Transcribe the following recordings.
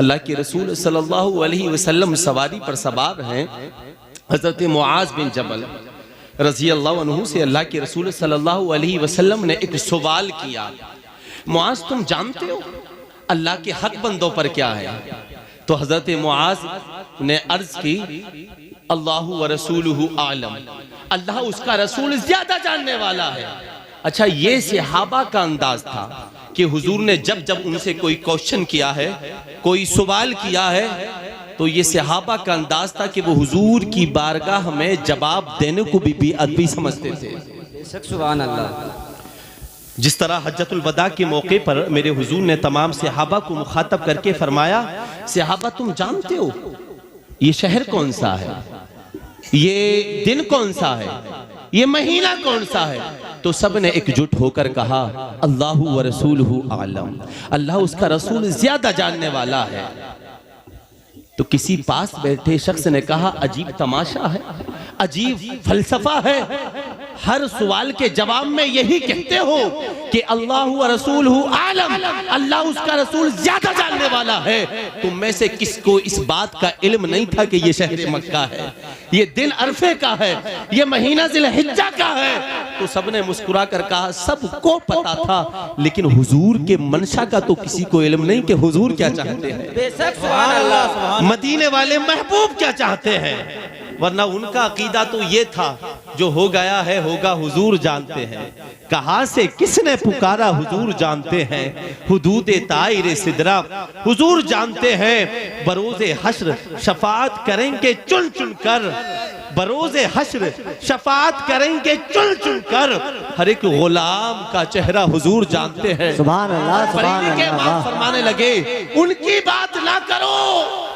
अल्लाह के रसूल सल्लल्लाहु अलैहि वसल्लम सवारी पर सवार हैं। हज़रत मुआज़ बिन जबल रज़ी अल्लाह अन्हु से अल्लाह के रसूल सल्लल्लाहु अलैहि वसल्लम ने एक सवाल किया, मुआज़ तुम जानते हो अल्लाह के हक बंदों पर क्या है? तो हज़रत मुआज़ ने अर्ज की, अल्लाहु व रसूलुहु आलम, अल्लाह उसका रसूल ज्यादा जानने वाला है। अच्छा, ये सहाबा का अंदाज था कि हुजूर ने जब जब उनसे कोई क्वेश्चन किया है, कोई सवाल किया है, तो ये सहाबा का अंदाज था कि वो हुजूर की बारगाह में जवाब देने को भी अदबी समझते थे। सुभान अल्लाह। जिस तरह हज्जतुल वदा के मौके पर मेरे हुजूर ने तमाम सहाबा को मुखातब करके फरमाया, सहाबा तुम जानते हो ये शहर कौन सा है, ये दिन कौन सा है, ये महीना कौन सा है? तो सब ने एकजुट होकर कहा, अल्लाहु व रसूलुहु आलम, अल्लाह उसका रसूल ज्यादा जानने वाला है। तो किसी पास बैठे शख्स ने कहा, अजीब तमाशा है, अजीब फलसफा है, हर सवाल के जवाब में यही कहते हो कि अल्लाह व रसूलुहु आलम, अल्लाह उसका रसूल ज्यादा जानने वाला है। तुम में से किसको इस बात का इल्म नहीं था कि ये शहर मक्का है, ये दिन अरफे का है, ये महीना ज़िलहिज्जा का है? तो सबने मुस्कुरा कर कहा, सबको पता था, लेकिन हुजूर के मंशा का तो किसी को इल्म नहीं कि हुजूर क्या चाहते हैं। बेशक सुभान अल्लाह। मदीने वाले महबूब क्या चाहते हैं, वरना उनका अकीदा तो ये था, जो हो गया है होगा हुजूर जानते हैं, कहां से किसने पुकारा हुजूर जानते हैं, हुदूदे ताइरे सिदरा हुजूर जानते हैं, बरोज़े हश्र शफाअत करेंगे चुन चुन कर, बरोज़े हश्र शफाअत करेंगे चुन चुन कर, हर एक गुलाम का चेहरा हुजूर जानते हैं। सुभान अल्लाह, सुभान फरीद के अल्लाह। बाद फरमाने लगे, उनकी बात ना करो,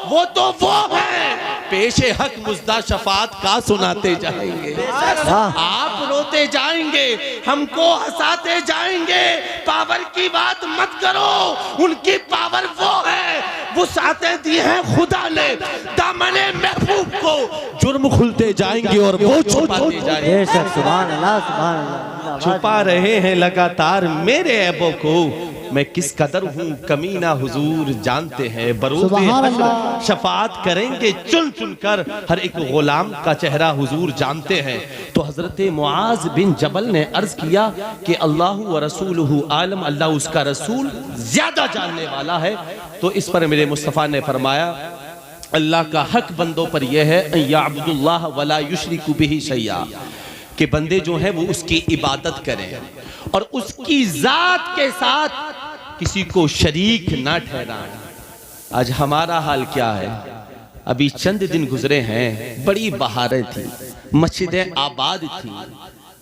वो तो वो है, पेशे हक मुज्दा शफात का सुनाते जाएंगे, आप रोते जाएंगे, हमको हंसाते जाएंगे। पावर की बात मत करो, उनकी पावर वो है, वुसाते दी है खुदा ने दामने महबूब को, जुर्म खुलते जाएंगे और वो छुपाते जाएंगे। बेशक सुभान अल्लाह, सुभान अल्लाह। छुपा रहे हैं लगातार मेरे ऐबों को, मैं किस कदर हूँ कमीना हुजूर जानते हैं, बरोज़े हश्र शफाअत करेंगे चुन चुन कर, हर एक गुलाम का चेहरा हुजूर जानते हैं। तो हजरत मुआज़ बिन जबल ने अर्ज किया कि अल्लाहु व रसूलुहु आलम, अल्लाह उसका रसूल ज्यादा जानने वाला है। तो इस पर मेरे मुस्तफ़ा ने फरमाया, अल्लाह का हक बंदों पर यह है, याबुदुल्लाह वला युशरिकु बिही शैया, कि बंदे जो हैं वो उसकी इबादत करें और उसकी जात के साथ किसी को शरीक ना ठहराएं। आज हमारा हाल क्या है? अभी चंद दिन गुजरे हैं, बड़ी बहारें थी, मस्जिदें आबाद थी,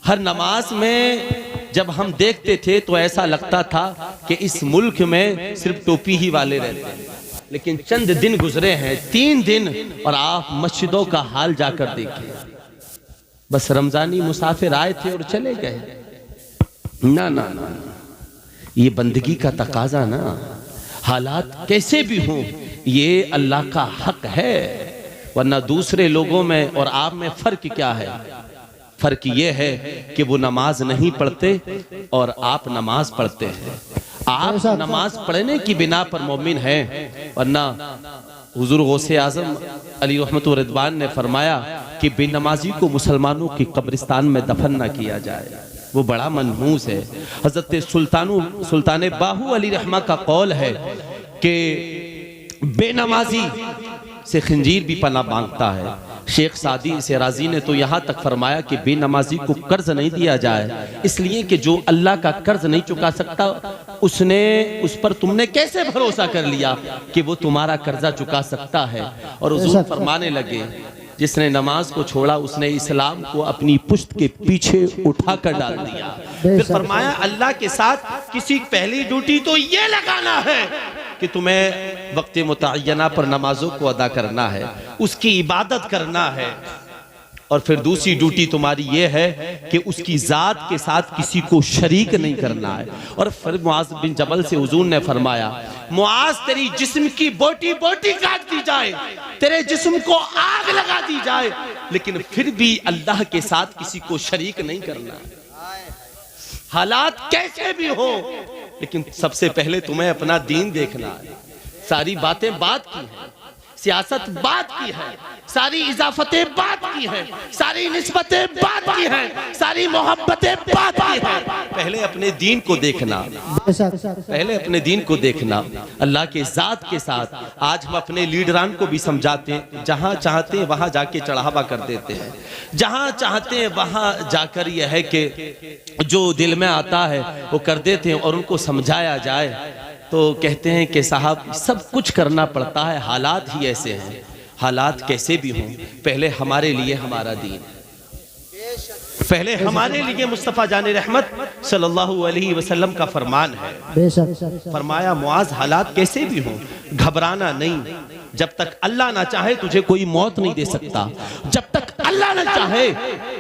हर नमाज में जब हम देखते थे तो ऐसा लगता था कि इस मुल्क में सिर्फ टोपी ही वाले रहते हैं। लेकिन चंद दिन गुजरे हैं, 3 दिन, और आप मस्जिदों का हाल जाकर देखिए, बस रमजानी मुसाफिर आए थे और चले गए। ना ना ना, ये बंदगी का तकाजा ना, हालात कैसे भी हों ये अल्लाह का हक है, वरना दूसरे लोगों में और आप में फर्क क्या है? फर्क ये है कि वो नमाज नहीं पढ़ते और आप नमाज पढ़ते हैं। आप नमाज पढ़ने की बिना पर मोमिन हैं, वरना हुजूर गौसे आजम अली रहमत व रिदवान ने फरमाया कि बेनमाजी को मुसलमानों की कब्रिस्तान में दफन न किया जाए, वो बड़ा मनहूस है। हजरत सुल्तान बाहू अली रहमा का कौल है कि बेनमाजी से खंजीर भी पना मांगता है। शेख सादी सिराजी ने तो यहाँ तक फरमाया कि बेनमाजी को कर्ज नहीं दिया जाए, इसलिए कि जो अल्लाह का कर्ज नहीं चुका सकता उसने, उस पर तुमने कैसे भरोसा कर लिया कि वो तुम्हारा कर्जा चुका सकता है। और हुजूर फरमाने लगे, जिसने नमाज को छोड़ा उसने इस्लाम को अपनी पुश्त के पीछे उठाकर डाल दिया। फिर फरमाया, अल्लाह के साथ किसी पहली ड्यूटी तो ये लगाना है कि तुम्हें वक्त मुतय्यना पर नमाजों को अदा करना है, उसकी इबादत करना है, और फिर दूसरी ड्यूटी तुम्हारी ये है कि उसकी जात के साथ किसी को शरीक नहीं करना है। और फिर मुआज़ बिन जबल से हुजूर ने फरमाया, मुआज़ तेरी जिस्म की बोटी बोटी काट दी जाए, तेरे जिस्म को आग लगा दी जाए, लेकिन फिर भी अल्लाह के साथ किसी को शरीक नहीं करना। हालात कैसे भी हो, लेकिन सबसे पहले तुम्हें अपना दीन देखना है। सारी बातें बात की हैं, सियासत बात की है, सारी इजाफतें बात की हैं, सारी निस्बतें बात की हैं, सारी मोहब्बतें बात की हैं। पहले अपने दीन को देखना, पहले अपने दीन को देखना अल्लाह के जात के साथ। आज हम अपने लीडरान को भी समझाते हैं, जहां चाहते हैं वहां जाके चढ़ावा कर देते हैं, जहां चाहते हैं वहां जाकर यह है कि जो दिल में आता है वो कर देते हैं। और उनको समझाया जाए तो कहते हैं कि साहब सब कुछ करना पड़ता है, हालात ही ऐसे हैं। हालात कैसे भी हों, पहले हमारे लिए हमारा दीन, पहले हमारे लिए मुस्तफ़ा जान रहमत सल्लल्लाहु अलैहि वसल्लम का फरमान है। फरमाया मुआज हालात कैसे भी हों घबराना नहीं, जब तक अल्लाह ना चाहे तुझे कोई मौत नहीं दे सकता, जब तक अल्लाह ना चाहे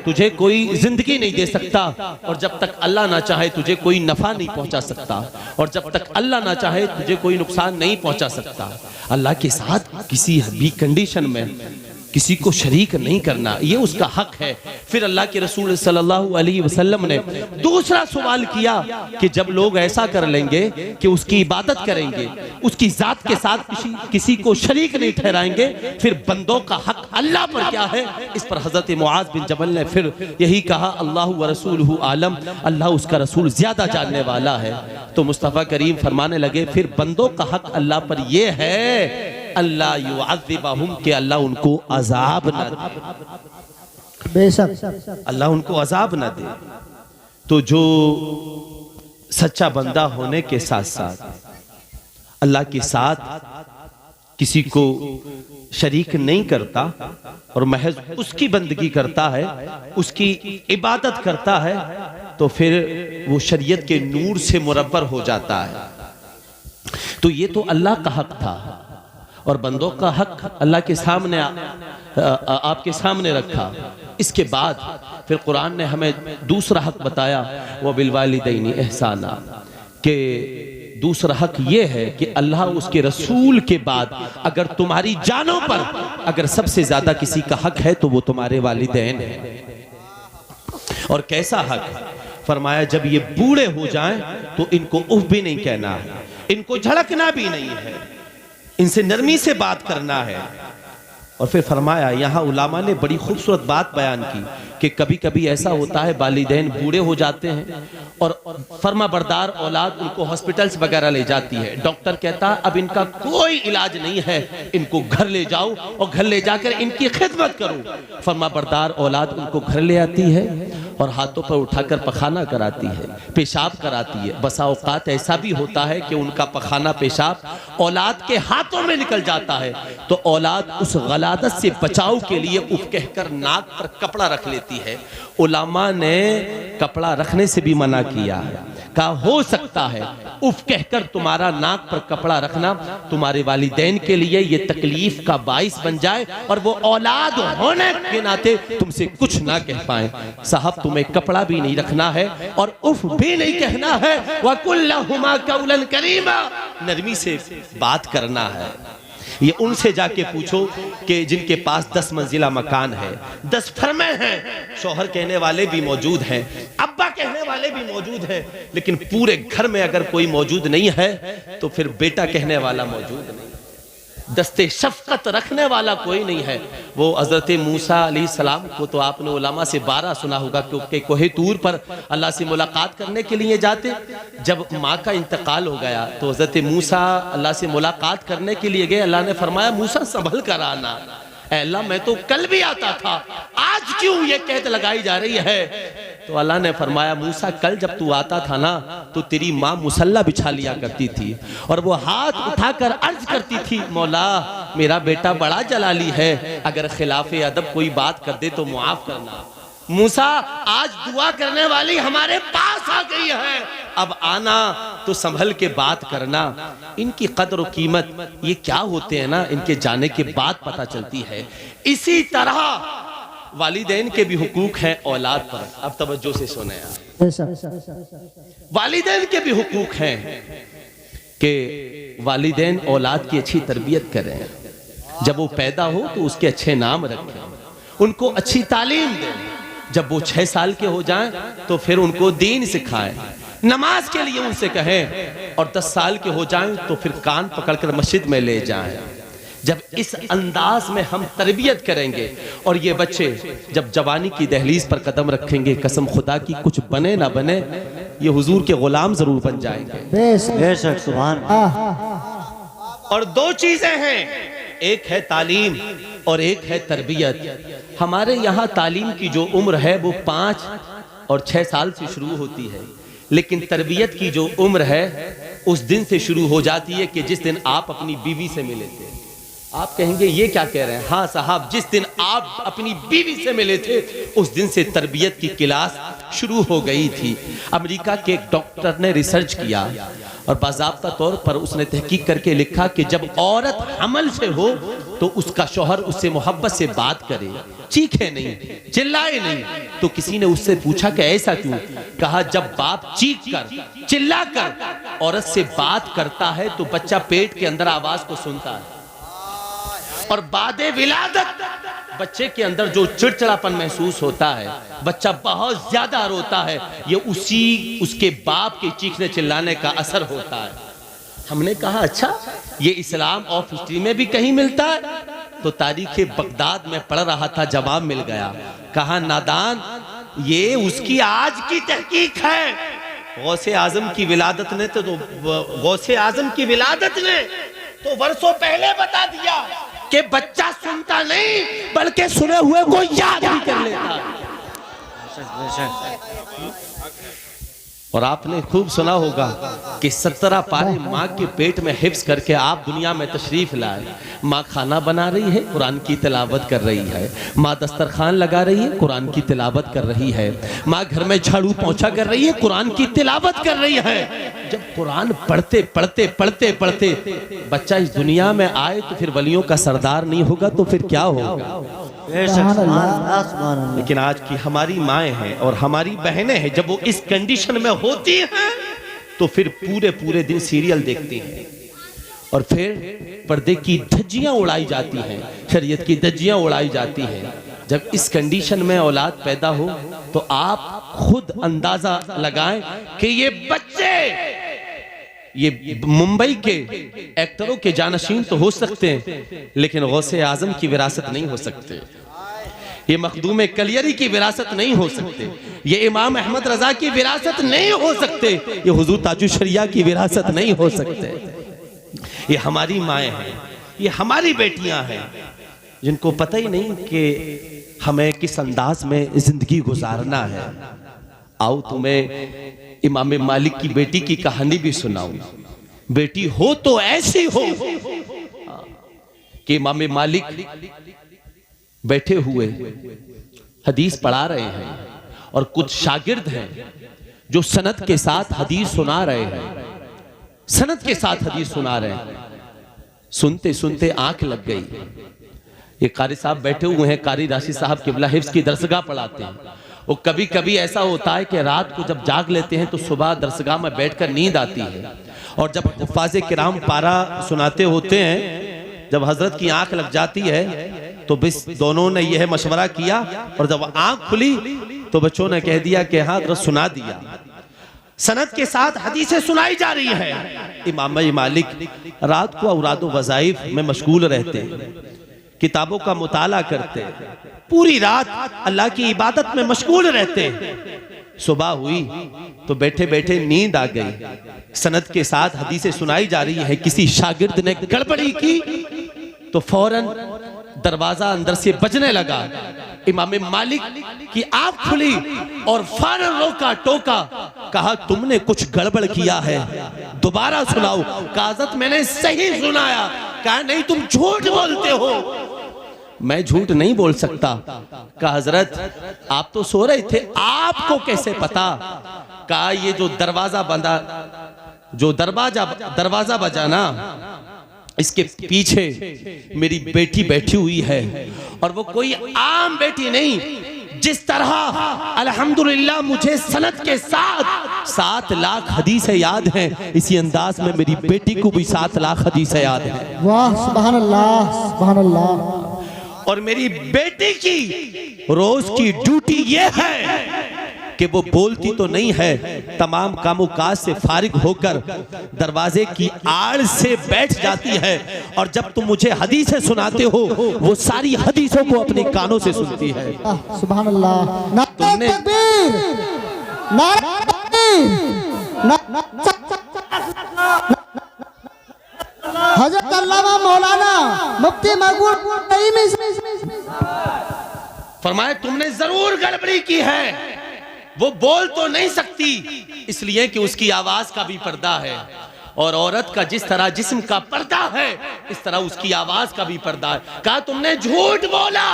तुझे कोई जिंदगी नहीं दे सकता, और जब तक अल्लाह ना चाहे तुझे कोई नफा नहीं पहुंचा सकता, और जब तक अल्लाह ना चाहे तुझे कोई नुकसान नहीं पहुंचा सकता। अल्लाह के साथ किसी भी कंडीशन में किसी को शरीक नहीं करना, ये उसका हक है। फिर अल्लाह के रसूल सल्लल्लाहु अलैहि वसल्लम ने दूसरा सवाल किया कि जब लोग ऐसा कर लेंगे कि उसकी इबादत करेंगे, उसकी जात के साथ किसी को शरीक नहीं ठहराएंगे, फिर बंदों का हक अल्लाह पर क्या है? इस पर हजरत मुआज बिन जबल ने फिर यही कहा, अल्लाह व रसूलुहु आलम, अल्लाह उसका रसूल ज्यादा जानने वाला है। तो मुस्तफ़ा करीम फरमाने लगे फिर बंदों का हक अल्लाह पर यह है अल्लाह युअज़्ज़िबहुम, कि अल्लाह उनको अजाब न दे, बेशक अल्लाह उनको अजाब न दे। तो जो सच्चा बंदा होने के साथ साथ अल्लाह के साथ किसी को शरीक नहीं करता और महज उसकी बंदगी करता है, उसकी इबादत करता है, तो फिर वो शरीयत के नूर से मुरब्बर हो जाता है। तो ये तो अल्लाह का हक था, और बंदों का हक अल्लाह के सामने आपके सामने रखा। इसके बाद फिर कुरान ने हमें दूसरा हक बताया, वो बिलवालिदैनी एहसाना, के दूसरा हक ये है कि अल्लाह उसके रसूल के बाद अगर तुम्हारी जानों पर अगर सबसे ज्यादा किसी का हक है तो वो तुम्हारे वालिदैन है। और कैसा हक? फरमाया जब ये बूढ़े हो जाएं तो इनको उफ भी नहीं कहना है, इनको झड़कना भी नहीं है, इनसे नरमी से बात करना है। और फिर फरमाया, यहाँ उलामा ने बड़ी खूबसूरत बात बयान की कि कभी कभी ऐसा होता है वालिदैन बूढ़े हो जाते हैं और फर्मा बरदार औलाद उनको हॉस्पिटल्स वगैरह ले जाती है। डॉक्टर कहता अब इनका कोई इलाज नहीं है, इनको घर ले जाओ और घर ले जाकर इनकी खिदमत करो। फर्मा बरदार औलाद उनको घर ले आती है और हाथों पर उठाकर पखाना कराती है, पेशाब कराती है। बसा औकात ऐसा भी होता है कि उनका पखाना पेशाब औलाद के हाथों में निकल जाता है, तो औलाद उस गलादत से बचाव के लिए उफ कहकर नाक पर कपड़ा रख लेती है। उलामा ने कपड़ा रखने से भी मना किया है, कहा हो सकता है उफ कहकर तुम्हारा नाक पर कपड़ा रखना तुम्हारे वालिदैन के लिए ये तकलीफ का बाइस बन जाए और वो औलाद होने के नाते तुमसे कुछ ना कह पाए। साहब तुम्हें कपड़ा भी नहीं रखना है और उफ भी नहीं कहना है, वकुल्लहुमा कौलन करीमा, नरमी से बात करना है। ये उनसे जाके पूछो कि जिनके पास 10 मंजिला मकान है, 10 फर्मे हैं, शौहर कहने वाले भी मौजूद हैं, अब्बा कहने वाले भी मौजूद हैं, लेकिन पूरे घर में अगर कोई मौजूद नहीं है तो फिर बेटा कहने वाला मौजूद नहीं, दस्ते शफकत रखने वाला कोई नहीं है। वो हजरत मूसा अलैहिस्सलाम को तो आपने उलामा से 12 सुना होगा क्योंकि कोहे तूर पर अल्लाह से मुलाकात करने के लिए जाते। जब माँ का इंतकाल हो गया तो हजरत मूसा अल्लाह से मुलाकात करने के लिए गए। अल्लाह ने फरमाया मूसा संभल कर आना। अल्लाह मैं तो कल भी आता था, आज क्यों ये कैद लगाई जा रही है? तो अल्लाह ने फरमाया मूसा कल जब तू आता था ना तो तेरी माँ मुसल्ला बिछा लिया करती थी और वो हाथ उठाकर अर्ज करती थी मौला मेरा बेटा बड़ा जलाली है, अगर खिलाफे अदब कोई बात कर दे तो मुआफ करना। मूसा आज दुआ करने वाली हमारे पास आ गई है, अब आना तो संभल के बात करना। इनकी कदर और कीमत ये क्या होते हैं ना, इनके जाने के बाद पता चलती है। इसी तरह वालिदैन के भी हुकूक हैं औलाद पर। अब तवज्जो से सुने, वालिदैन के भी हुकूक हैं कि वालिदैन औलाद की अच्छी तरबियत करें, जब वो पैदा हो तो उसके अच्छे नाम रखें, उनको अच्छी तालीम दें, जब वो 6 साल के हो जाएं तो फिर उनको दीन सिखाएं, नमाज के लिए उनसे कहें, और 10 साल के हो जाएं तो फिर कान पकड़कर मस्जिद में ले जाएं। जब इस अंदाज में हम तरबियत करेंगे और ये बच्चे जब जवानी की दहलीज पर कदम रखेंगे, कसम खुदा की कुछ बने ना बने ये हुजूर के गुलाम जरूर बन जाएंगे। बेशक सुभान। और 2 चीजें हैं, एक है तालीम और एक है तरबियत। हमारे यहाँ तालीम की जो उम्र है वो 5 और 6 साल से शुरू होती है, लेकिन तरबियत की जो उम्र है उस दिन से शुरू हो जाती है कि जिस दिन आप अपनी बीवी से मिले थे। आप कहेंगे ये क्या कह रहे हैं? हाँ साहब, जिस दिन आप अपनी बीवी से मिले थे उस दिन से तरबियत की क्लास शुरू हो गई थी। अमेरिका के एक डॉक्टर ने रिसर्च किया और बाज़ाब्ता तौर पर उसने तहकीक करके लिखा कि जब औरत हमल से हो तो उसका शौहर उससे मोहब्बत से बात करे, चीखे नहीं, चिल्लाए नहीं। तो किसी ने उससे पूछा कि ऐसा क्यों? कहा जब बाप चीख कर चिल्ला कर औरत से बात करता है तो बच्चा पेट के अंदर आवाज को सुनता है, और बादे विलादत बच्चे के अंदर जो चिड़चिड़ापन महसूस होता है, बच्चा बहुत ज्यादा रोता है, ये उसके बाप के चीखने चिल्लाने का असर होता है। हमने कहा अच्छा, ये इस्लाम ऑफ हिस्ट्री में भी कहीं मिलता है? तो तारीख बगदाद में पढ़ रहा था, जवाब मिल गया। कहा नादान, ये उसकी आज की तहकीक है। गौसे आजम की विलादत ने गौसे आजम की विलादत ने तो वर्षों पहले बता दिया कि बच्चा सुनता नहीं बल्कि सुने हुए को याद भी कर लेता। और आपने खूब सुना होगा कि 17 पारे माँ के पेट में हिफ्ज करके आप दुनिया में तशरीफ लाए। माँ खाना बना रही है, कुरान की तिलावत कर रही है। माँ दस्तरखान लगा रही है, कुरान की तिलावत कर रही है। माँ घर में झाड़ू पोंछा कर रही है, कुरान की तिलावत कर रही है। जब कुरान पढ़ते पढ़ते पढ़ते पढ़ते बच्चा इस दुनिया में आए तो फिर वलियों का सरदार नहीं होगा तो फिर क्या होगा? लेकिन आज की हमारी माएँ हैं और हमारी बहनें हैं, जब वो इस कंडीशन में होती हैं तो फिर पूरे पूरे दिन सीरियल देखती हैं और फिर पर्दे की धज्जियां उड़ाई जाती हैं, शरीयत की धज्जियां उड़ाई जाती हैं। जब इस कंडीशन में औलाद पैदा हो तो आप खुद अंदाजा लगाएं कि ये बच्चे ये मुंबई के एक्टरों के जानशीन तो हो सकते हैं, लेकिन गौसे आजम की विरासत नहीं हो सकते। ये मखदूम कलियरी की विरासत नहीं हो सकते। ये इमाम अहमद रजा की विरासत नहीं हो सकते। ये हुजूर ताजुल शरिया की विरासत नहीं हो सकते। ये हमारी माएँ हैं, ये हमारी बेटियां हैं, जिनको पता ही नहीं कि हमें किस अंदाज में जिंदगी गुजारना है। आओ तुम्हें इमाम मालिक की बेटी की कहानी भी सुनाऊं। बेटी हो तो ऐसी हो कि इमाम मालिक बैठे हुए हदीस पढ़ा रहे हैं और कुछ शागिर्द हैं जो सनद के साथ हदीस सुना रहे हैं, सनद के साथ हदीस सुना रहे हैं। सुनते सुनते आंख लग गई। ये कारी साहब बैठे हुए हैं, कारी राशि साहब किबला हिफ्ज की दरसगाह पढ़ाते हैं। वो कभी कभी ऐसा होता है कि रात को जब जाग लेते हैं तो सुबह दरसगाह में बैठकर नींद आती है, और जब हुफ़ाज़े किराम पारा सुनाते होते हैं, जब हजरत की आंख लग जाती है तो बस दोनों ने यह मशवरा किया, और जब आंख खुली तो बच्चों ने कह दिया कि हाँ हजरत सुना दिया। सनद के साथ हदीसें सुनाई जा रही है। इमाम मालिक रात को औराद वज़ाइफ में मशगूल रहते, किताबों का मुताला करते, पूरी रात अल्लाह की इबादत में मशगूल रहते। सुबह हुई तो बैठे बैठे नींद आ गई। सनद के साथ हदीसें सुनाई जा रही है। किसी शागिर्द ने गड़बड़ी की तो फौरन दरवाजा अंदर से बजने लगा। इमाम मालिक की आंख खुली और फौरन रोका टोका, कहा तुमने कुछ गड़बड़ किया है, दोबारा सुनाओ। कहा हज़रत मैंने सही सुनाया। कहा नहीं तुम झूठ बोलते हो। मैं झूठ नहीं बोल सकता। कहा हजरत आप तो सो रहे थे, आपको कैसे पता? कहा ये जो दरवाजा बंदा, जो दरवाजा बजा ना, इसके पीछे मेरी बेटी बैठी हुई है, और वो कोई आम बेटी नहीं। जिस तरह अल्हम्दुलिल्लाह मुझे सनद के साथ 7 लाख हदीसें याद हैं, इसी अंदाज में मेरी बेटी को भी 7 लाख हदीसें याद हैं। वाह सुभान अल्लाह, सुभान अल्लाह। और मेरी बेटी की रोज की ड्यूटी ये है कि वो बोलती तो नहीं है, तमाम कामों काज से फारिग होकर दरवाजे की आड़ से बैठ जाती है और जब तुम मुझे हदीसें सुनाते हो वो सारी हदीसों को अपने कानों से सुनती है। सुभान अल्लाह। नारे तकबीर, नारे तकबीर। हज़रत अल्लामा मौलाना मुफ्ती मकबूल नईमी फरमाए तुमने जरूर गड़बड़ी की है। वो बोल तो नहीं सकती इसलिए कि उसकी आवाज का भी पर्दा है, और औरत का जिस तरह जिस्म का पर्दा है इस तरह उसकी आवाज का भी पर्दा है। कहा तुमने झूठ बोला।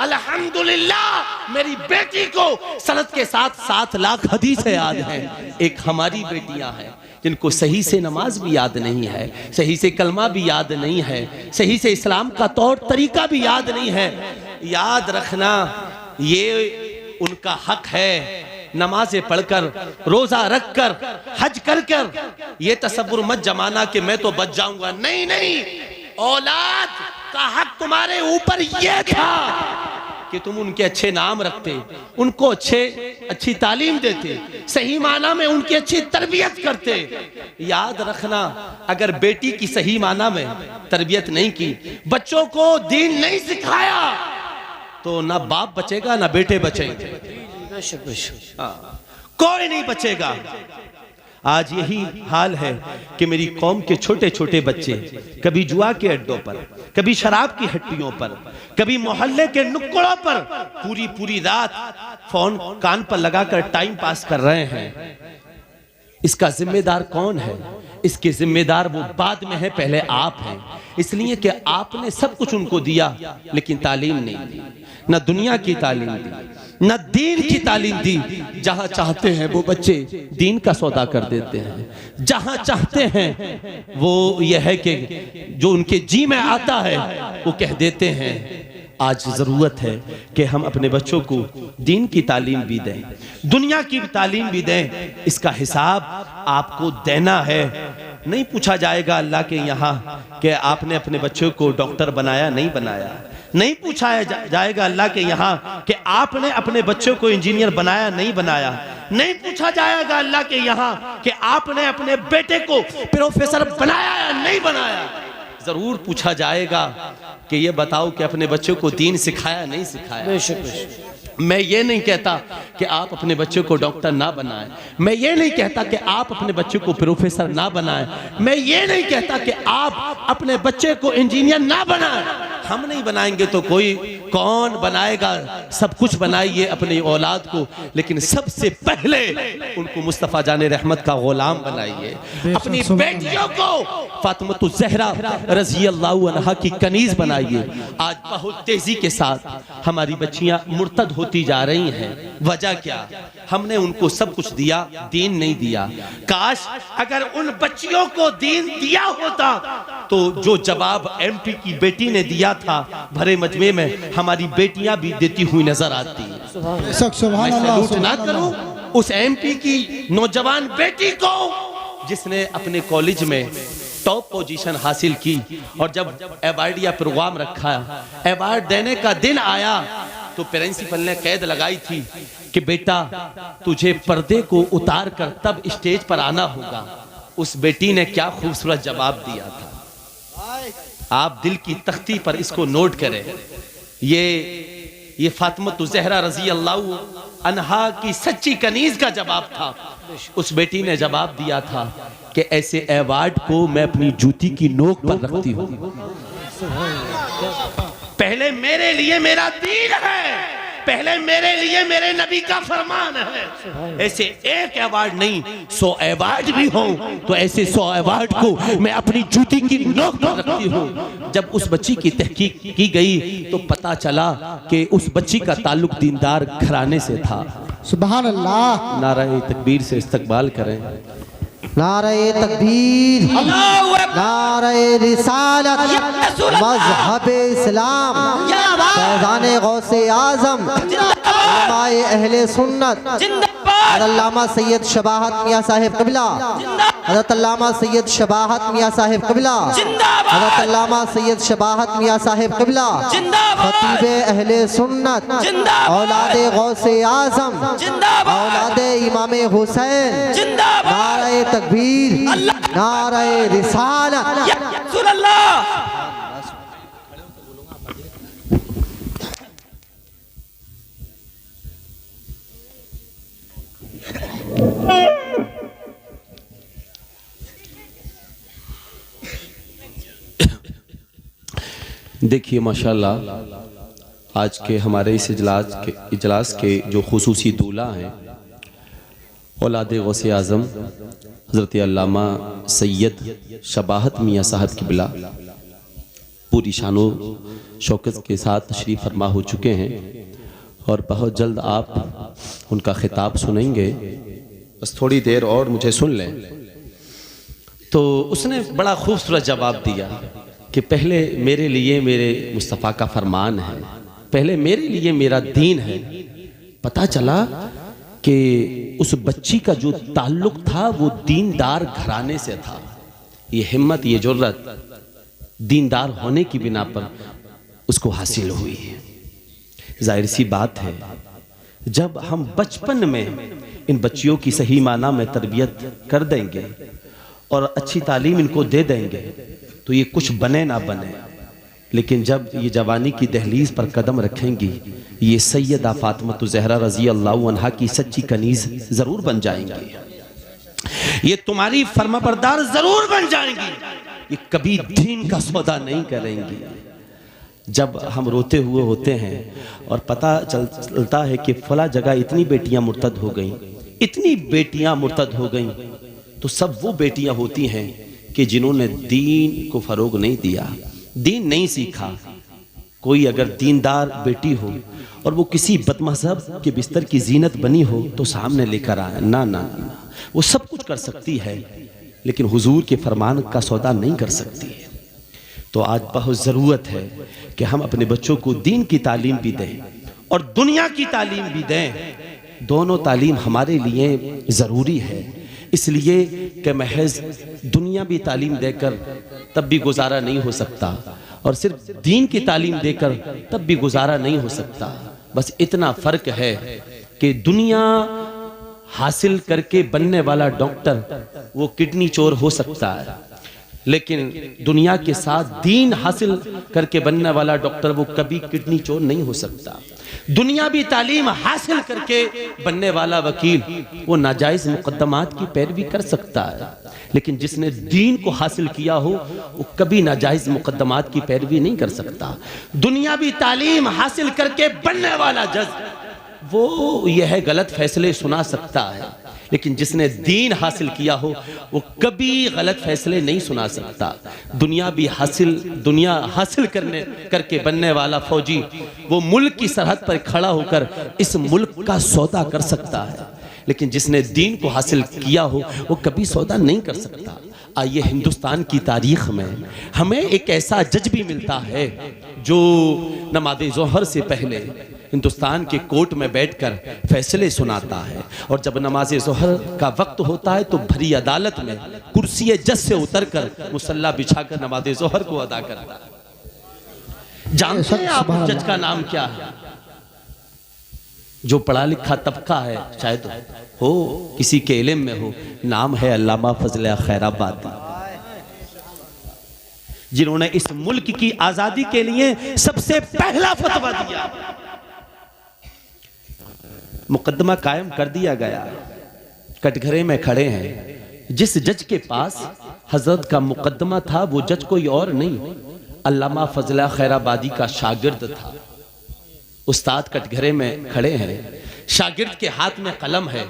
अल्हम्दुलिल्लाह मेरी बेटी को सनद के साथ 7 लाख हदीसें याद हैं। एक हमारी बेटियां हैं जिनको सही से नमाज भी याद नहीं है, सही से कलमा भी याद नहीं है, सही से इस्लाम का तौर तरीका भी याद नहीं है। याद रखना ये उनका हक है। नमाजें पढ़कर, रोजा रखकर, हज कर कर ये तसव्वुर मत जमाना कि मैं तो बच जाऊंगा। नहीं नहीं, औलाद का हक तुम्हारे ऊपर ये था कि तुम उनके अच्छे नाम रखते, उनको अच्छी तालीम देते, सही माना में उनकी अच्छी तरबियत करते। याद रखना अगर बेटी की सही माना में तरबियत नहीं की, बच्चों को दीन नहीं सिखाया तो ना बाप बचेगा ना बेटे बचेंगे, कोई नहीं बचेगा। आज यही हाल है कि मेरी कौम के छोटे छोटे बच्चे कभी जुआ के अड्डों पर, कभी शराब की हट्टियों पर, कभी मोहल्ले के नुक्कड़ों पर पूरी पूरी रात फोन कान पर लगाकर टाइम पास कर रहे हैं। इसका जिम्मेदार कौन है? इसके जिम्मेदार वो बाद में है, पहले आप हैं। इसलिए कि आपने सब कुछ उनको दिया लेकिन तालीम नहीं दी, न दुनिया की तालीम दी, न दीन की तालीम दी। जहां चाहते हैं वो बच्चे दीन का सौदा कर देते हैं, जहां चाहते हैं वो ये है कि जो उनके जी में आता है वो कह देते हैं। आज जरूरत है कि हम अपने बच्चों को दीन की तालीम भी दें, दुनिया की भी तालीम भी दें। इसका हिसाब आपको देना है। नहीं पूछा जाएगा अल्लाह के यहाँ कि आपने अपने बच्चों को डॉक्टर बनाया नहीं बनाया। नहीं पूछा जाएगा अल्लाह के यहाँ कि आपने अपने बच्चों को इंजीनियर बनाया नहीं बनाया। नहीं पूछा जाएगा अल्लाह के यहाँ कि आपने अपने बेटे को प्रोफेसर बनाया या नहीं बनाया। जरूर पूछा जाएगा कि ये बताओ कि अपने बच्चों को दीन सिखाया नहीं सिखाया। मैं ये नहीं कहता कि आप अपने बच्चों को डॉक्टर ना बनाएं, मैं ये नहीं कहता कि आप अपने बच्चों को प्रोफेसर ना बनाएं, मैं ये नहीं कहता कि आप अपने बच्चे को इंजीनियर ना बनाएं। हम नहीं बनाएंगे तो कोई कौन बनाएगा? सब कुछ बनाइए अपनी औलाद को, लेकिन सबसे पहले उनको मुस्तफ़ा जाने रहमत का गुलाम बनाइए। अपनी बेटियों को फातिमा ज़हरा रज़ी अल्लाह अन्हा की कनीज बनाइए। आज बहुत तेजी के साथ हमारी बच्चियां मुर्तद होती जा रही हैं। वजह क्या? हमने उनको सब कुछ दिया, दीन नहीं दिया। काश अगर उन बच्चियों को दीन दिया होता तो जो जवाब एमपी की बेटी ने दिया था भरे मजमे में, हमारी बेटियां भी देती हुई नजर आती हैं। मैं सैल्यूट ना करूं उस एमपी की नौजवान बेटी को जिसने अपने कॉलेज में टॉप पोजीशन हासिल की, और जब अवार्ड या प्रोग्राम रखा, अवार्ड देने का दिन आया तो प्रिंसिपल ने कैद लगाई थी कि बेटा तुझे पर्दे को उतार कर तब स्टेज पर आना होगा। उस बेटी ने क्या खूबसूरत जवाब दिया था। आप दिल की तख्ती पर इसको नोट करें। ये फातिमा ज़हरा रज़ी अल्लाह अन्हा की सच्ची कनीज का जवाब था। उस बेटी ने जवाब दिया था कि ऐसे अवार्ड को मैं अपनी जूती की नोक पर रखती हूँ। पहले मेरे लिए मेरा दीन है, पहले मेरे लिए मेरे नबी का फरमान है। ऐसे एक अवार्ड नहीं 100 अवार्ड भी हो तो ऐसे 100 अवार्ड को मैं अपनी जूती की नोक पर रखती हूँ। जब उस बच्ची की तहकीक की गई तो पता चला कि उस बच्ची का ताल्लुक दीनदार घराने से था। सुभान अल्लाह। नारे तकबीर से इस्तकबाल करें। नारे तकबीर, नारे रिसालत, मज़हब इस्लाम, फैज़ान गौसे आज़म, उलमाए अहले सुन्नत, अल्लामा सैयद शबाहत मियां साहिब क़िबला। हज़रत अल्लामा सैयद शबाहत मियाँ साहिब क़िबला, हज़रत अल्लामा सैयद शबाहत मियाँ साहिब क़िबला, खतीबे अहले सुन्नत, औलादे गौसे आज़म, औलादे इमाम हुसैन, नारे तकबीर, नारे रिसालत। देखिए माशाल्लाह आज के हमारे इस इजलास के जो खुसूसी दूल्हा हैं औलाद गौसे आज़म हज़रत अल्लामा सैयद शबाहत मियाँ साहब क़िबला पूरी शानो शौकत के साथ तशरीफ़ फरमा हो चुके हैं और बहुत जल्द आप उनका खिताब सुनेंगे। बस थोड़ी देर और मुझे सुन लें। तो उसने बड़ा खूबसूरत जवाब दिया कि पहले मेरे लिए मेरे मुस्तफ़ा का फरमान है, पहले मेरे लिए मेरा दीन है। पता चला कि उस बच्ची का जो ताल्लुक था वो दीनदार घराने से था। ये हिम्मत, ये जुर्रत दीनदार होने की बिना पर उसको हासिल हुई है। जाहिर सी बात है जब हम बचपन में इन बच्चियों की सही माना में तरबियत कर देंगे और अच्छी तालीम इनको दे देंगे तो ये कुछ बने ना बने, लेकिन जब ये जवानी की दहलीज पर कदम रखेंगी ये सैयदा फातिमा ज़हरा रज़ी अल्लाह अन्हा की सच्ची कनीज़ ज़रूर बन जाएंगी, ये तुम्हारी फर्माबरदार ज़रूर बन जाएंगी, ये कभी दीन का सौदा नहीं करेंगी। जब हम रोते हुए होते हैं और पता चलता है कि फला जगह इतनी बेटियां मुर्तद हो गईं, इतनी बेटियां मुर्तद हो गईं, तो सब वो बेटियां होती हैं कि जिन्होंने दीन को फरोग नहीं दिया, दीन नहीं सीखा। कोई अगर दीनदार बेटी हो और वो किसी बदमज़हब के बिस्तर की जीनत बनी हो तो सामने लेकर आए, ना ना ना, वो सब कुछ कर सकती है लेकिन हुजूर के फरमान का सौदा नहीं कर सकती है। तो आज बहुत ज़रूरत है कि हम अपने बच्चों को दीन की तालीम भी दें और दुनिया की तालीम भी दें। दोनों तालीम हमारे लिए ज़रूरी है, इसलिए कि महज दुनिया भी तालीम देकर तब भी गुजारा नहीं हो सकता और सिर्फ दीन की तालीम देकर तब भी गुजारा नहीं हो सकता। बस इतना फ़र्क है कि दुनिया हासिल करके बनने वाला डॉक्टर वो किडनी चोर हो सकता है, लेकिन दुनिया के साथ दीन हासिल करके बनने वाला डॉक्टर वो कभी किडनी चोर नहीं हो सकता। दुनियावी तालीम हासिल करके बनने वाला वकील वो नाजायज मुकद्दमात की पैरवी कर सकता है, लेकिन जिसने दीन को हासिल किया हो वो कभी नाजायज मुकद्दमात की पैरवी नहीं कर सकता। दुनियावी तालीम हासिल करके बनने वाला जज वो यह गलत फैसले सुना सकता है, लेकिन जिसने दीन हासिल किया हो वो कभी गलत फैसले नहीं सुना सकता। दुनिया हासिल करके बनने वाला फौजी वो मुल्क की सरहद पर खड़ा होकर इस मुल्क का सौदा कर सकता है, लेकिन जिसने दीन को हासिल किया हो वो कभी सौदा नहीं कर सकता। आइए हिंदुस्तान की तारीख में हमें एक ऐसा जज भी मिलता है जो नमाज़े ज़ोहर से पहले हिंदुस्तान के कोर्ट में बैठकर फैसले सुनाता है, और जब नमाज़े ज़ोहर का वक्त होता है तो भरी अदालत में कुर्सी जज से उतरकर मुसल्ला बिछाकर नमाज़े ज़ोहर को अदा करता है। जानते हैं आप उस जज का नाम क्या है? जो पढ़ा लिखा तबका है, शायद हो किसी के इल्म में हो, नाम है अल्लामा फजल खैराबादी, जिन्होंने इस मुल्क की आजादी के लिए सबसे पहला फतवा दिया। मुकद्दमा कायम कर दिया गया, कटघरे में खड़े हैं। जिस जज के पास हजरत का मुकद्दमा था वो जज कोई और नहीं, अल्लामा फजल खैराबादी का शागिर्द था। उस्ताद कटघरे में खड़े हैं, शागिर्द के हाथ में कलम है।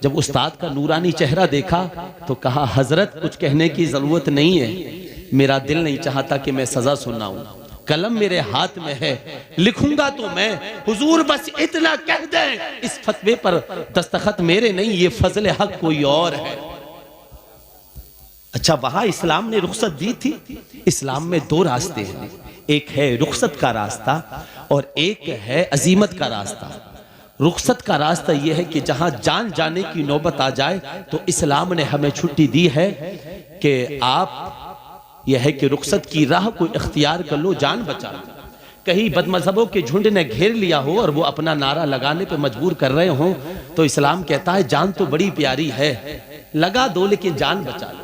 जब उस्ताद का नूरानी चेहरा देखा तो कहा, हजरत कुछ कहने की जरूरत नहीं है, मेरा दिल नहीं चाहता कि मैं सजा सुनाऊं, कलम मेरे हाथ में है, लिखूंगा तो मैं, हुजूर बस इतना कह दें इस फतवे पर दस्तखत मेरे नहीं, ये फजल हक कोई और है। अच्छा, वहां इस्लाम ने रुखसत दी थी। इस्लाम में दो रास्ते हैं, एक है रुखसत का रास्ता और एक है अजीमत का रास्ता। रुखसत का रास्ता यह है कि जहां जान जाने की नौबत आ जाए तो इस्लाम ने हमें छुट्टी दी है कि आप यह है कि रुखसत की राह को इख्तियार कर लो, जान बचा लो। कहीं बदमज़हबों के झुंड ने घेर लिया हो और वो अपना नारा लगाने पे मजबूर कर रहे हो तो इस्लाम कहता है जान तो बड़ी प्यारी है, लगा दो लेकिन जान बचा लो।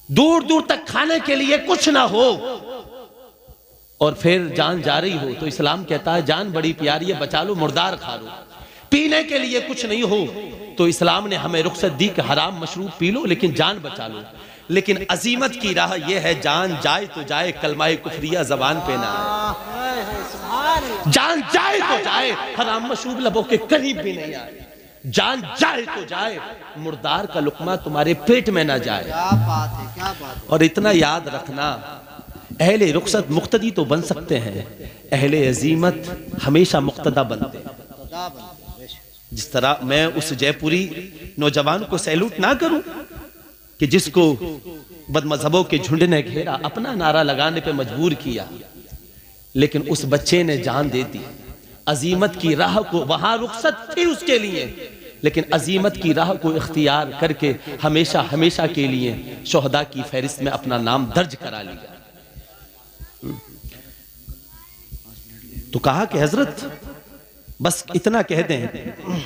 दूर दूर तक खाने के लिए कुछ ना हो और फिर जान जा रही हो तो इस्लाम कहता है जान बड़ी प्यारी है, बचा लो, मुर्दार खा लो। पीने के लिए कुछ नहीं हो तो इस्लाम ने हमें रुखसत दी कि हराम मशरूब पी लो लेकिन जान बचा लो। लेकिन अजीमत की राह यह है जान जाए तो जाए, कलमाए कुफरिया जबान पे ना आए। जान जाए तो जाए, हराम मशरूब लबों के करीब भी नहीं आए। जान जाए तो जाए, मुर्दार का लुकमा तुम्हारे पेट में ना जाए। क्या बात है, क्या बात है। और इतना याद रखना, अहले रुखसत मुक्तदी तो बन सकते हैं, अहले अजीमत हमेशा मुक्तदा बनते हैं। जिस तरह मैं उस जयपुरी नौजवान को सैल्यूट ना करूं कि जिसको बदमज़हबों के झुंड ने घेरा, अपना नारा लगाने पे मजबूर किया, लेकिन उस बच्चे ने जान दे दी। अजीमत की राह को, वहां रुखसत थी उसके लिए, लेकिन अजीमत की राह को इख्तियार करके हमेशा हमेशा के लिए शोहदा की फहरिस्त में अपना नाम दर्ज करा लिया। तो कहा कि हजरत बस इतना कह दें।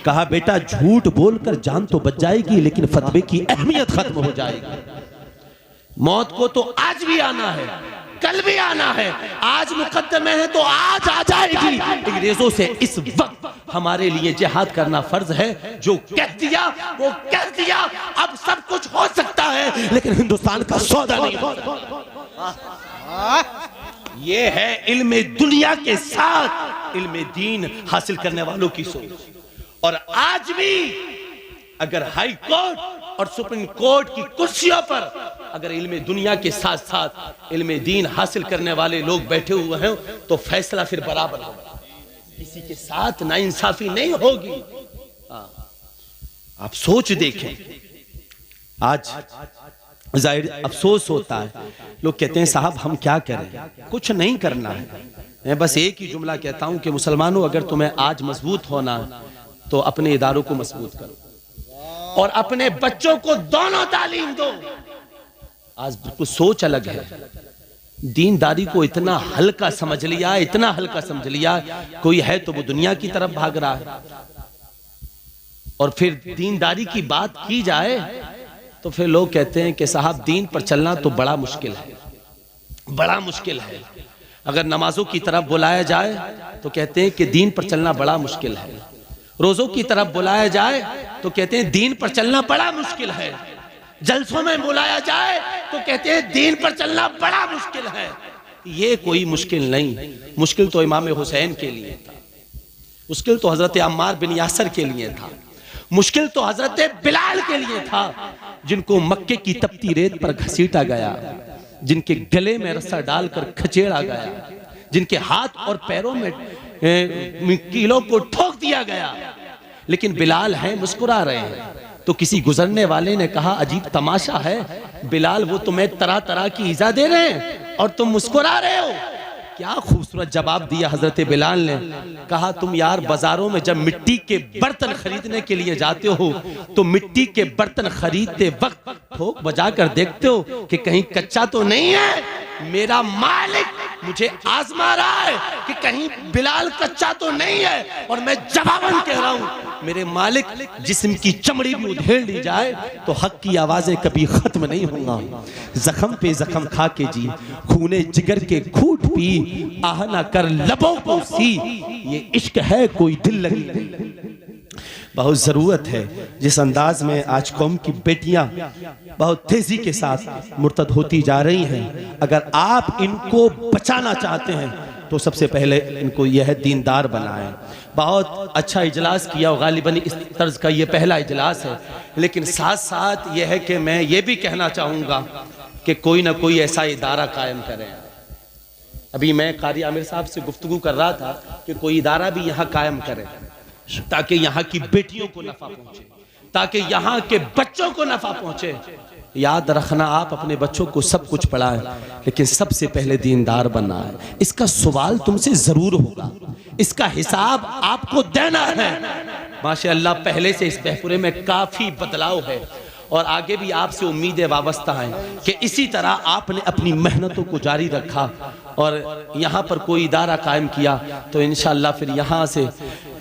कहा बेटा झूठ बोलकर जान तो बच जाएगी लेकिन फतवे की अहमियत खत्म हो जाएगी। मौत को तो आज भी आना है, कल भी आना है, आज मुकद्दमे है तो आज आ जाएगी। अंग्रेजों से इस वक्त हमारे लिए जिहाद करना फर्ज है। जो कह दिया वो कह दिया, अब सब कुछ हो सकता है लेकिन हिंदुस्तान का सौदा नहीं हो सकता। ये है इल्मे दुनिया के साथ इल्मे दीन हासिल करने वालों की सोच। और आज भी अगर हाई कोर्ट और सुप्रीम कोर्ट की कुर्सियों पर अगर इल्मे दुनिया के साथ साथ इल्मे दीन हासिल करने वाले लोग बैठे हुए हैं तो फैसला फिर बराबर होगा, किसी के साथ नाइंसाफी नहीं होगी। आप सोच देखें, आज जाहिर अफसोस होता है, लोग कहते हैं साहब हम क्या करें, कुछ नहीं करना है। मैं बस एक ही जुमला कहता हूं कि मुसलमानों अगर तुम्हें आज मजबूत होना तो अपने इदारों को मजबूत करो और अपने बच्चों को दोनों तालीम दो। आज बिल्कुल सोच अलग है, दीनदारी को इतना हल्का समझ लिया, इतना हल्का समझ लिया, कोई है तो वो दुनिया की तरफ भाग रहा है। और फिर दीनदारी की बात की जाए तो फिर लोग कहते हैं कि साहब दीन पर चलना तो बड़ा मुश्किल है, बड़ा मुश्किल है। अगर नमाजों की तरफ बुलाया जाए तो कहते हैं कि दीन पर चलना बड़ा मुश्किल है। रोजों की तरफ बुलाया जाए तो कहते हैं दीन पर चलना बड़ा मुश्किल है। जलसों में बुलाया जाए तो कहते हैं दीन पर चलना बड़ा मुश्किल है। ये कोई मुश्किल नहीं, मुश्किल तो इमाम हुसैन के लिए था, मुश्किल तो हजरत अम्मार बिन यासर के लिए था, मुश्किल तो हजरत बिलाल के लिए था, जिनको मक्के की तपती रेत पर घसीटा गया, जिनके गले में रस्सा डालकर खचेड़ा गया, जिनके हाथ और पैरों में कीलों को ठोक दिया गया, लेकिन बिलाल है मुस्कुरा रहे हैं। तो किसी गुजरने वाले ने कहा अजीब तमाशा है, बिलाल वो तुम्हें तरह तरह की ईजा दे रहे हैं और तुम मुस्कुरा रहे हो। क्या खूबसूरत जवाब दिया हजरत बिलाल ने। कहा तुम यार बाजारों में जब मिट्टी के बर्तन खरीदने के लिए जाते हो तो मिट्टी के बर्तन खरीदते वक्त ठोक बजा कर देखते हो कि कहीं कच्चा तो नहीं है। मेरा मालिक मुझे आजमा रहा है कि कहीं बिलाल कच्चा तो नहीं है, और मैं जवाबन कह रहा हूं मेरे मालिक जिस्म की चमड़ी भी उधेड़ ली जाए तो हक की आवाजें कभी खत्म नहीं होंगी। जख्म पे जख्म खा के जी, खूने जिगर के घूंट पी, आह ना कर लबों को सी, ये इश्क है कोई दिल लगी। बहुत जरूरत है जिस अंदाज में आज कौम की बेटियां बहुत तेजी के साथ मुर्तद होती जा रही हैं, अगर आप इनको बचाना चाहते हैं तो सबसे पहले इनको यह दीनदार बनाएं। बहुत अच्छा इजलास किया, गालिबन इस तर्ज का ये पहला इजलास है, लेकिन साथ साथ यह है कि मैं ये भी कहना चाहूँगा कि कोई ना कोई ऐसा इदारा कायम करें। अभी मैं कारी आमिर साहब से गुफ्तगू कर रहा था कि कोई इदारा भी यहाँ कायम करे ताकि यहाँ की बेटियों को नफा पहुंचे, ताकि यहाँ के बच्चों को नफा पहुंचे। याद रखना, आप अपने बच्चों को सब कुछ पढ़ाएं, लेकिन सबसे पहले दीनदार बनना है। इसका सवाल तुमसे जरूर होगा, इसका हिसाब आपको देना है। माशाअल्लाह पहले से इस बहपुरे में काफ़ी बदलाव है और आगे भी आपसे उम्मीदें वाबस्ता हैं कि इसी तरह आपने अपनी मेहनतों को जारी रखा और यहाँ पर कोई इदारा कायम किया तो इंशाअल्लाह फिर यहाँ से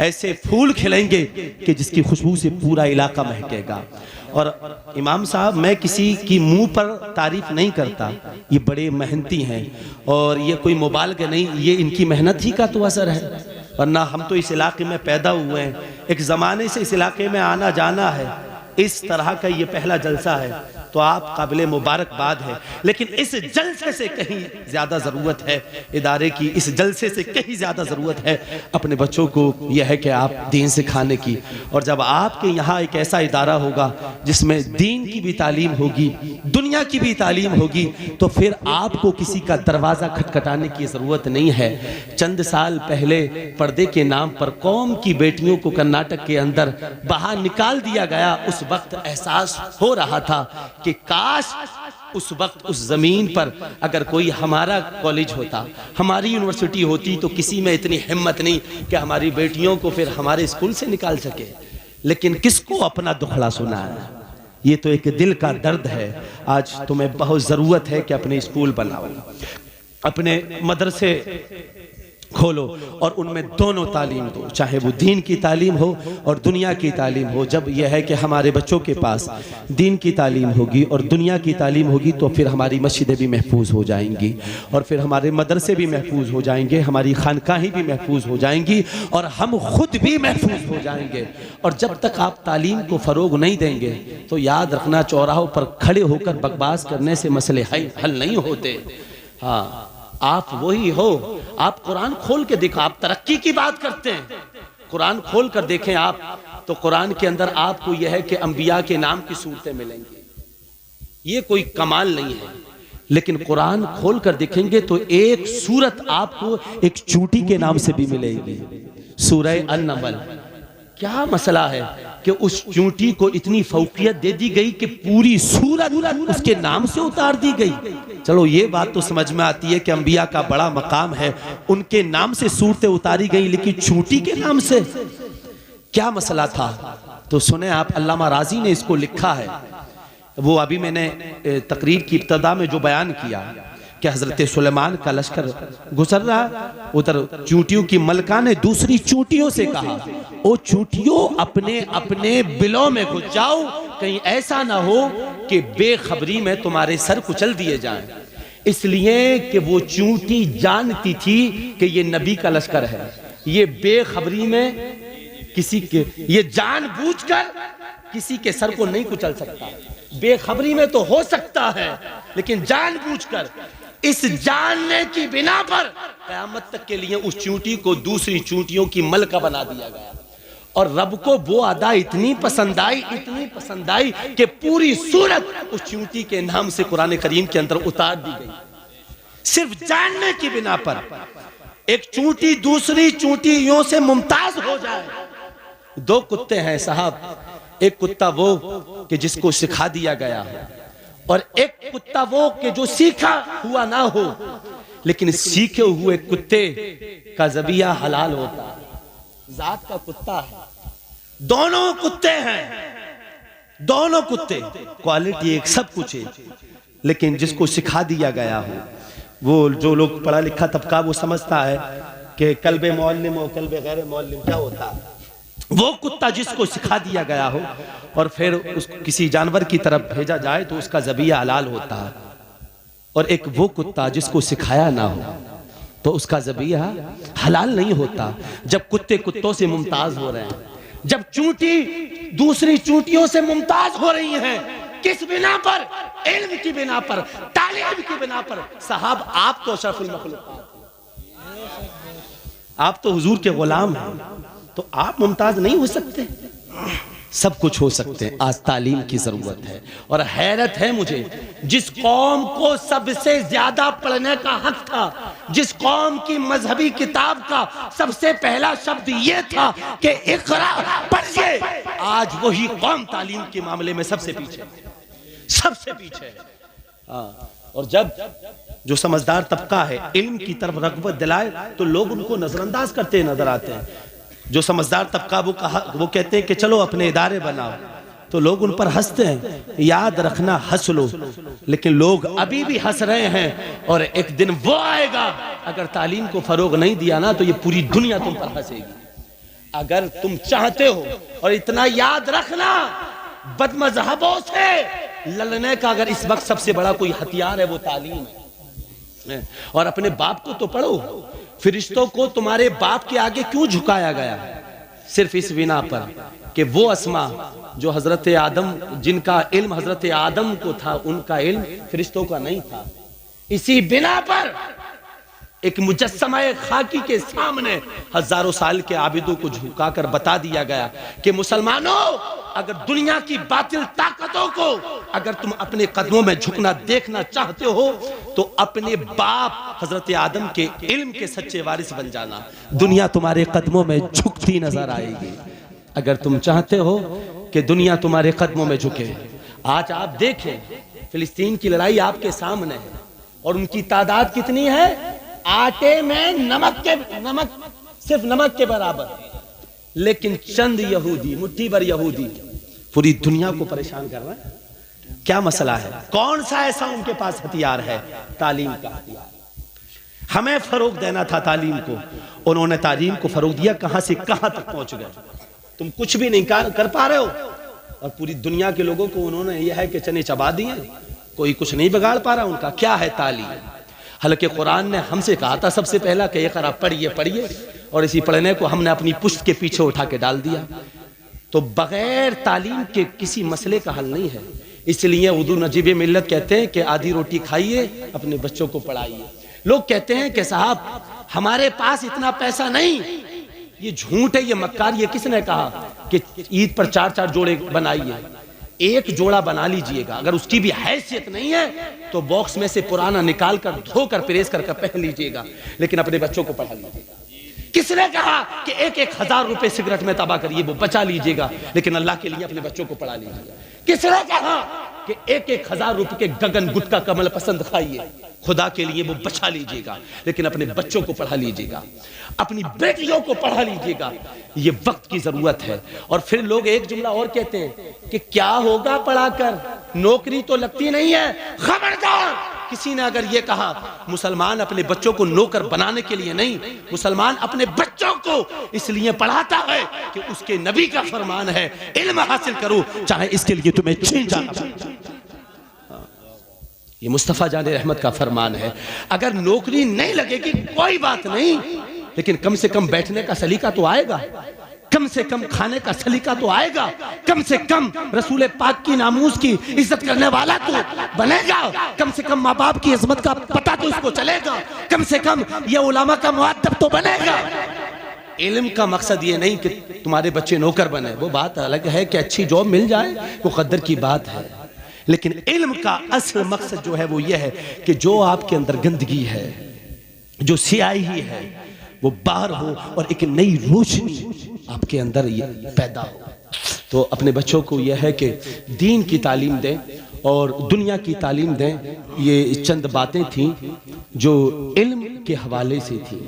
ऐसे फूल खिलेंगे कि जिसकी खुशबू से पूरा इलाका महकेगा। और इमाम साहब, मैं किसी की मुंह पर तारीफ नहीं करता, ये बड़े मेहनती हैं और ये कोई मुबालगा नहीं, ये इनकी मेहनत ही का तो असर है, वरना हम तो इस इलाके में पैदा हुए हैं, एक ज़माने से इस इलाके में आना जाना है। इस तरह का ये पहला जलसा है तो आप काबिल मुबारकबाद है, लेकिन इस जलसे से कहीं ज़्यादा ज़रूरत है इदारे की, इस जलसे से कहीं ज़्यादा ज़रूरत है अपने बच्चों को यह है कि आप दीन सिखाने की। और जब आपके यहाँ एक ऐसा इदारा होगा जिसमें दीन की भी तालीम होगी, दुनिया की भी तालीम होगी, तो फिर आपको किसी का दरवाज़ा खटखटाने की ज़रूरत नहीं है। चंद साल पहले पर्दे के नाम पर कौम की बेटियों को कर्नाटक के अंदर बाहर निकाल दिया गया। उस वक्त एहसास हो रहा था कि काश उस वक्त उस जमीन पर अगर कोई हमारा कॉलेज होता, हमारी यूनिवर्सिटी होती, तो किसी में इतनी हिम्मत नहीं कि हमारी बेटियों को फिर हमारे स्कूल से निकाल सके। लेकिन किसको अपना दुखड़ा सुना है, ये तो एक दिल का दर्द है। आज तुम्हें बहुत ज़रूरत है कि अपने स्कूल बनाओ, अपने मदरसे खोलो और उनमें दोनों तालीम दो, चाहे वो दीन की तालीम हो और दुनिया की तालीम हो। जब यह है कि हमारे बच्चों के पास दीन की तालीम होगी और दुनिया की तालीम होगी तो फिर हमारी मस्जिदें भी महफूज हो जाएंगी और फिर हमारे मदरसे भी महफूज हो जाएंगे, हमारी खानकाहें भी महफूज हो जाएंगी और हम खुद भी महफूज हो जाएंगे। और जब तक आप तालीम को फ़रोग नहीं देंगे तो याद रखना, चौराहों पर खड़े होकर बकवास करने से मसले हल नहीं होते। हाँ, आप वही हो, आप कुरान खोल के देखो, आप तरक्की की बात करते हैं, कुरान खोल कर देखें आप, तो कुरान के अंदर आपको यह है कि अंबिया के नाम की सूरतें मिलेंगी। ये कोई कमाल नहीं है, लेकिन कुरान खोल कर देखेंगे तो एक सूरत आपको एक चूंटी के नाम से भी मिलेगी, सूरह अन-नमल। क्या मसला है कि उस चूंटी को इतनी फौकियत दे दी गई कि पूरी सूरत उसके नाम से उतार दी गई। चलो ये बात तो समझ में आती है कि अंबिया का बड़ा मकाम है, उनके नाम से सूरतें उतारी गई, लेकिन चूंटी के नाम से क्या मसला था? तो सुने आप, अल्लामा राजी ने इसको लिखा है। वो अभी मैंने तकरीर की इब्तदा में जो बयान किया कि हजरत सुलेमान का लश्कर गुजर रहा, उधर चूंटियों की मलका ने दूसरी चूंटियों से कहा, ओ चूंटियों अपने अपने बिलों में घुस जाओ, कहीं ऐसा ना हो कि बेखबरी में तुम्हारे सर कुचल दिए जाएं। इसलिए कि वो चूंटी जानती थी कि ये नबी का लश्कर है, ये बेखबरी में किसी के, ये जानबूझकर किसी के सर को नहीं कुचल सकता। बेखबरी में तो हो सकता है, लेकिन जानबूझकर, इस जानने की बिना पर क़यामत तक के लिए उस चूंटी को दूसरी चूंटियों की मलका बना दिया गया। और रब को वो अदा इतनी पसंद आई कि पूरी सूरत उस चूंटी के नाम से कुरान करीम के अंदर उतार दी गई, सिर्फ जानने की बिना पर। एक चूंटी दूसरी चूंटियों से मुमताज हो जाए। दो कुत्ते हैं साहब, एक कुत्ता वो कि जिसको सिखा दिया गया है और एक कुत्ता वो कि जो सीखा हुआ ना हो, लेकिन सीखे हुए कुत्ते का ज़बिया हलाल होता है, जात का कुत्ता है। दोनों कुत्ते हैं, दोनों कुत्ते क्वालिटी एक, सब कुछ है, लेकिन जिसको सिखा दिया गया हो, वो जो लोग पढ़ा लिखा तबका वो समझता है कि कल्बे मुअल्लिम और कल्बे गैर मुअल्लिम क्या होता है। वो कुत्ता जिसको सिखा दिया गया हो और फिर उसको किसी जानवर की तरफ भेजा जाए तो उसका ज़बिया हलाल होता है, और एक वो कुत्ता जिसको सिखाया ना हो तो उसका ज़बिया हलाल नहीं होता। जब कुत्ते कुत्तों से मुमताज हो रहे हैं, जब चूंटी दूसरी चूंटियों से मुमताज हो रही हैं, किस बिना पर? इल्म की बिना पर, तालीम की बिना पर। साहब, आप तो अशरफुल मखलूक, आप तो हुजूर के गुलाम हैं, तो आप मुमताज नहीं हो सकते? सब कुछ हो सकते हैं। आज तालीम की जरूरत है। और हैरत है मुझे, जिस कौम को सबसे ज्यादा पढ़ने का हक था, जिस कौम की मजहबी किताब का सबसे पहला शब्द यह था कि इक़रा पढ़िए, आज वही कौम तालीम के मामले में सबसे पीछे, सबसे पीछे है। हाँ, और जब जो समझदार तबका है इल्म की तरफ रग़बत दिलाए तो लोग उनको नजरअंदाज करते नजर आते हैं। जो समझदार तबका वो कहते हैं कि चलो अपने इदारे बनाओ, तो लोग उन पर हंसते हैं। याद रखना, हंस लो, लेकिन लोग अभी भी हंस रहे हैं और एक दिन वो आएगा, अगर तालीम को फरोग नहीं दिया ना तो ये पूरी दुनिया तुम पर हंसेगी। अगर तुम चाहते हो, और इतना याद रखना, बदमज़हबों से लड़ने का अगर इस वक्त सबसे बड़ा कोई हथियार है वो तालीम है। और अपने बाप को तो पढ़ो। फरिश्तों को तुम्हारे बाप के आगे क्यों झुकाया गया? सिर्फ इस बिना पर कि वो अस्मा जो हजरत आदम, जिनका इल्म हजरत आदम को था, उनका इल्म फरिश्तों का नहीं था। इसी बिना पर एक मुजस्समा खाकी के सामने हजारों साल के आबिदों को झुकाकर बता दिया गया कि मुसलमानों, अगर दुनिया की बातिल ताकतों को अगर तुम अपने कदमों में झुकना देखना चाहते हो तो अपने बाप हजरत आदम के इल्म के सच्चे वारिस बन जाना। दुनिया तुम्हारे कदमों में झुकती नजर आएगी अगर तुम चाहते हो कि दुनिया तुम्हारे कदमों में झुके। आज आप देखें, फिलिस्तीन की लड़ाई आपके सामने है और उनकी तादाद कितनी है? आटे में नमक सिर्फ नमक के बराबर, लेकिन चंद यहूदी, मुट्ठी भर यहूदी पूरी दुनिया को परेशान कर रहे हैं। क्या मसला है? कौन सा ऐसा उनके पास हथियार है? तालीम का हथियार। हमें फरोग देना था तालीम को, उन्होंने तालीम को फरोग दिया। कहां से कहां तक पहुंच गए? तुम कुछ भी नहीं कर पा रहे हो और पूरी दुनिया के लोगों को उन्होंने यह है कि चने चबा दिए, कोई कुछ नहीं बिगाड़ पा रहा उनका। क्या है तालीम? हालांकि कुरान ने हमसे कहा था सबसे पहला कि एक आप पढ़िए, और इसी पढ़ने को हमने अपनी पुश्त के पीछे उठा के डाल दिया। तो बगैर तालीम के किसी मसले का हल नहीं है। इसलिए उर्दू नजीब मिल्लत कहते हैं कि आधी रोटी खाइए, अपने बच्चों को पढ़ाइए। लोग कहते हैं कि साहब हमारे पास इतना पैसा नहीं। ये झूठ है, ये मक्कार। ये किसने कहा कि ईद पर 4-4 जोड़े बनाइए? एक जोड़ा बना लीजिएगा। अगर उसकी भी हैसियत नहीं है तो बॉक्स में से पुराना निकाल कर धोकर प्रेस कर पहन लीजिएगा, लेकिन अपने बच्चों को पढ़ा लीजिएगा। किसने कहा कि 1,000 रुपए सिगरेट में तबाह करिए, वो बचा लीजिएगा, लेकिन अल्लाह के लिए अपने बच्चों को पढ़ा लीजिएगा? किसने कहा कि 1,000 रुपए के गगन गुटका कमल पसंद खाइए, खुदा के लिए वो बचा लीजिएगा, लेकिन अपने बच्चों को पढ़ा लीजिएगा, अपनी बेटियों को पढ़ा लीजिएगा। ये वक्त की जरूरत है। और फिर लोग एक जुमला और कहते हैं कि क्या होगा पढ़ाकर, नौकरी तो लगती नहीं है। खबरदार, किसी ने अगर ये कहा, मुसलमान अपने बच्चों को नौकर बनाने के लिए नहीं, मुसलमान अपने बच्चों को इसलिए पढ़ाता है कि उसके नबी का फरमान है, इल्म हासिल करो चाहे इसके लिए तुम्हें छीन जाना पड़े। ये मुस्तफा जान रहमत का फरमान है। अगर नौकरी नहीं लगेगी कोई बात नहीं, लेकिन कम से कम बैठने का सलीका तो आएगा, कम से कम खाने का सलीका तो आएगा, कम से कम रसूल पाक की नामूस की इज्जत करने वाला तो बनेगा, कम से कम माँ बाप की इज्जत का पता तो इसको चलेगा, कम से कम ये उलामा का मुअद्दब तो बनेगा। इल्म का मकसद ये नहीं कि तुम्हारे बच्चे नौकर बने, वो बात अलग है कि अच्छी जॉब मिल जाए, वो कदर की बात है। लेकिन इल्म का असल मकसद जो है वो ये है कि जो आपके अंदर गंदगी है, जो स्याही है, वो बाहर हो और एक नई रोशनी आपके अंदर ये पैदा हो। तो अपने बच्चों को यह है कि दीन की तालीम दें और दुनिया की तालीम दें। ये चंद बातें थीं जो इल्म के हवाले से थी।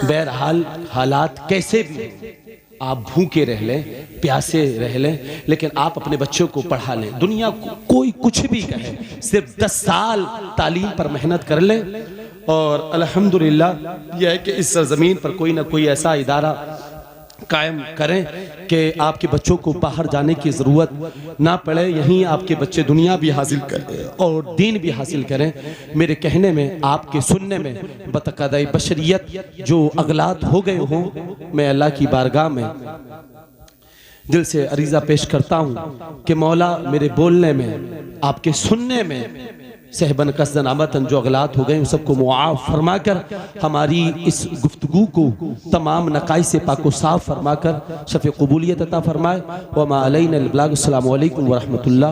बहरहाल हालात कैसे भी, आप भूखे रह लें, प्यासे रह लें, लेकिन आप अपने बच्चों को पढ़ा लें। दुनिया को कोई कुछ भी कहे, सिर्फ 10 साल तालीम पर मेहनत कर लें और अल्हम्दुलिल्लाह यह है कि इस सरजमीन पर कोई ना कोई ऐसा इदारा कायम करें कि आपके बच्चों को बाहर जाने की ज़रूरत ना पड़े। यहीं आपके बच्चे दुनिया भी हासिल करें और दीन भी हासिल करें। मेरे कहने में, आपके सुनने में बतक़ादाए बशरियत जो अगलात हो गए हों, मैं अल्लाह की बारगाह में दिल से अरीज़ा पेश करता हूँ कि मौला मेरे बोलने में, आपके सुनने में सहबन कसदन आमतन जो अगलात हो गए उन सबको मुआफ़ फरमाकर हमारी इस गुफ्तगू को तमाम नकाई से पाको साफ फरमाकर शफ़े क़बूलियत अता फरमाए। व मा अलैना अल बलाग। अस्सलामु अलैकुम व रहमतुल्लाह।